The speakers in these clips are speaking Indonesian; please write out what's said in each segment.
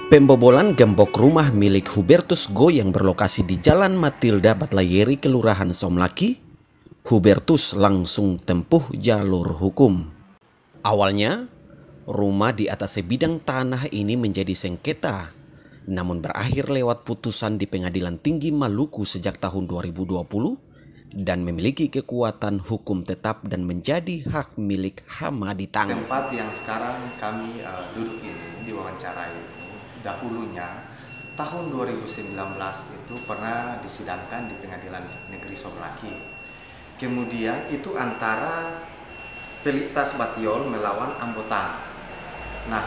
Pembobolan gembok rumah milik Hubertus Go yang berlokasi di Jalan Matilda Batlayeri, Kelurahan Somlaki. Hubertus langsung tempuh jalur hukum. Awalnya, rumah di atas sebidang tanah ini menjadi sengketa, namun berakhir lewat putusan di Pengadilan Tinggi Maluku sejak tahun 2020 dan memiliki kekuatan hukum tetap dan menjadi hak milik Hamaditang. Tempat yang sekarang kami duduk ini, diwawancarai dahulunya tahun 2019 itu pernah disidangkan di Pengadilan Negeri Somlaki. Kemudian itu antara Felitas Batiol melawan Ambotang. Nah,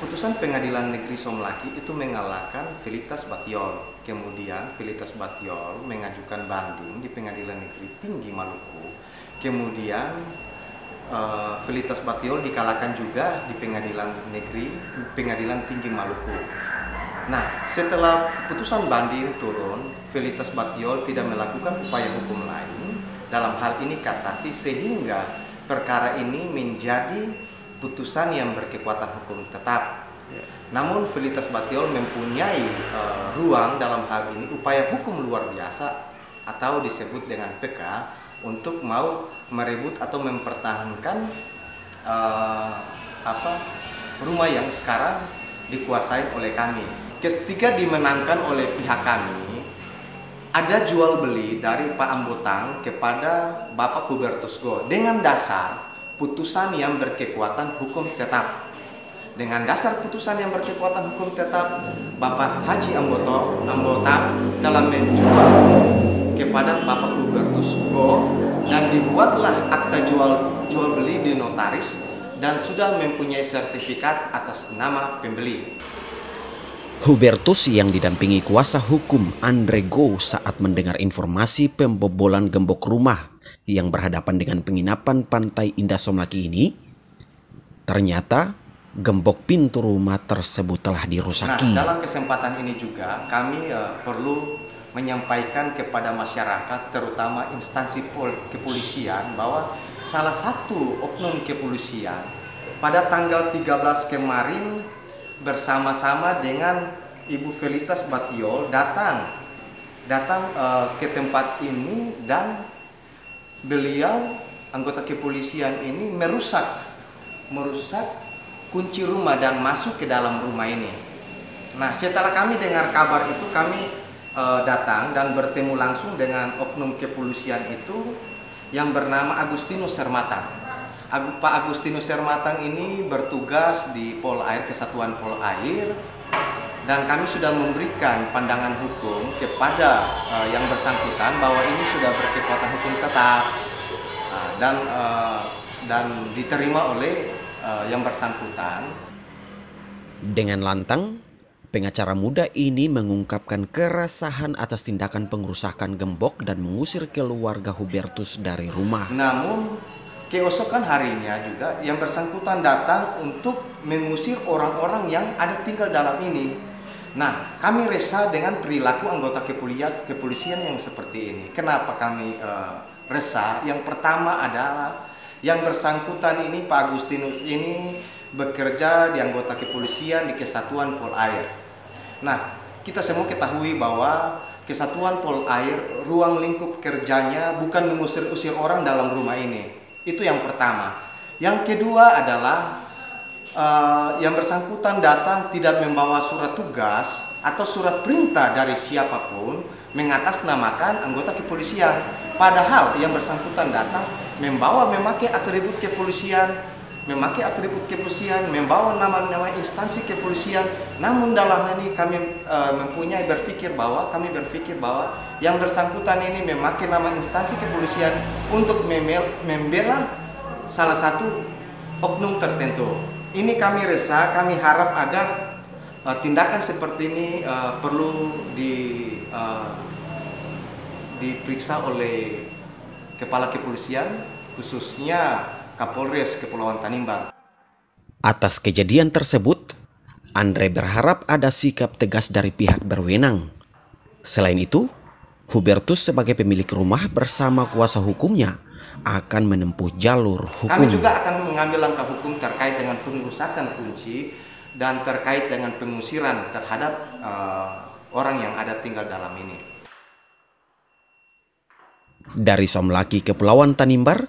putusan Pengadilan Negeri Somlaki itu mengalahkan Felitas Batiol. Kemudian Felitas Batiol mengajukan banding di Pengadilan Negeri Tinggi Maluku. Kemudian Felitas Batiol dikalahkan juga di Pengadilan Tinggi Maluku. Nah, setelah putusan banding turun, Felitas Batiol tidak melakukan upaya hukum lain, dalam hal ini kasasi, sehingga perkara ini menjadi putusan yang berkekuatan hukum tetap. Namun Felitas Batiol mempunyai ruang dalam hal ini upaya hukum luar biasa atau disebut dengan PK untuk mau merebut atau mempertahankan rumah yang sekarang dikuasai oleh kami. Ketika dimenangkan oleh pihak kami, ada jual beli dari Pak Ambotang kepada Bapak Hubertus Go dengan dasar putusan yang berkekuatan hukum tetap. Dengan dasar putusan yang berkekuatan hukum tetap, Bapak Haji Ambotang telah menjual kepada Bapak Hubertus Go dan dibuatlah akta jual beli di notaris dan sudah mempunyai sertifikat atas nama pembeli. Hubertus yang didampingi kuasa hukum Andre Go saat mendengar informasi pembobolan gembok rumah yang berhadapan dengan penginapan Pantai Indah Somlaki ini, ternyata gembok pintu rumah tersebut telah dirusaki. Nah, dalam kesempatan ini juga kami perlu menyampaikan kepada masyarakat, terutama instansi kepolisian, bahwa salah satu oknum kepolisian pada tanggal 13 kemarin bersama-sama dengan Ibu Felitas Batiol datang ke tempat ini, dan beliau anggota kepolisian ini merusak kunci rumah dan masuk ke dalam rumah ini. Nah, setelah kami dengar kabar itu, kami datang dan bertemu langsung dengan oknum kepolisian itu yang bernama Agustinus Sermatang. Pak Agustinus Sermatang ini bertugas di Polair, Kesatuan Polair, dan kami sudah memberikan pandangan hukum kepada yang bersangkutan bahwa ini sudah berkekuatan hukum tetap dan diterima oleh yang bersangkutan. Dengan lantang, pengacara muda ini mengungkapkan keresahan atas tindakan pengerusakan gembok dan mengusir keluarga Hubertus dari rumah. Namun keesokan harinya juga yang bersangkutan datang untuk mengusir orang-orang yang ada tinggal dalam ini. Nah, kami resah dengan perilaku anggota kepolisian yang seperti ini. Kenapa kami resah? Yang pertama adalah yang bersangkutan ini, Pak Agustinus ini, bekerja di anggota kepolisian di Kesatuan Polair. Nah, kita semua ketahui bahwa Kesatuan Polair, ruang lingkup kerjanya bukan mengusir-usir orang dalam rumah ini. Itu yang pertama. Yang kedua adalah yang bersangkutan datang tidak membawa surat tugas atau surat perintah dari siapapun mengatasnamakan anggota kepolisian. Padahal yang bersangkutan datang memakai atribut kepolisian, membawa nama-nama instansi kepolisian. Namun dalam ini kami berpikir bahwa yang bersangkutan ini memakai nama instansi kepolisian untuk membela salah satu oknum tertentu. Ini kami resah, kami harap agar tindakan seperti ini perlu diperiksa oleh kepala kepolisian, khususnya Kapolres Kepulauan Tanimbar. Atas kejadian tersebut, Andre berharap ada sikap tegas dari pihak berwenang. Selain itu, Hubertus sebagai pemilik rumah bersama kuasa hukumnya akan menempuh jalur hukum. Kami juga akan mengambil langkah hukum terkait dengan pengerusakan kunci dan terkait dengan pengusiran terhadap orang yang ada tinggal dalam ini. Dari Somlaki Kepulauan Tanimbar,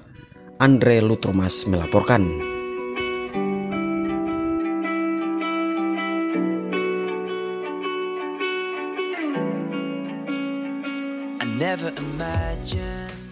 Andre Lutrumas melaporkan. I never imagined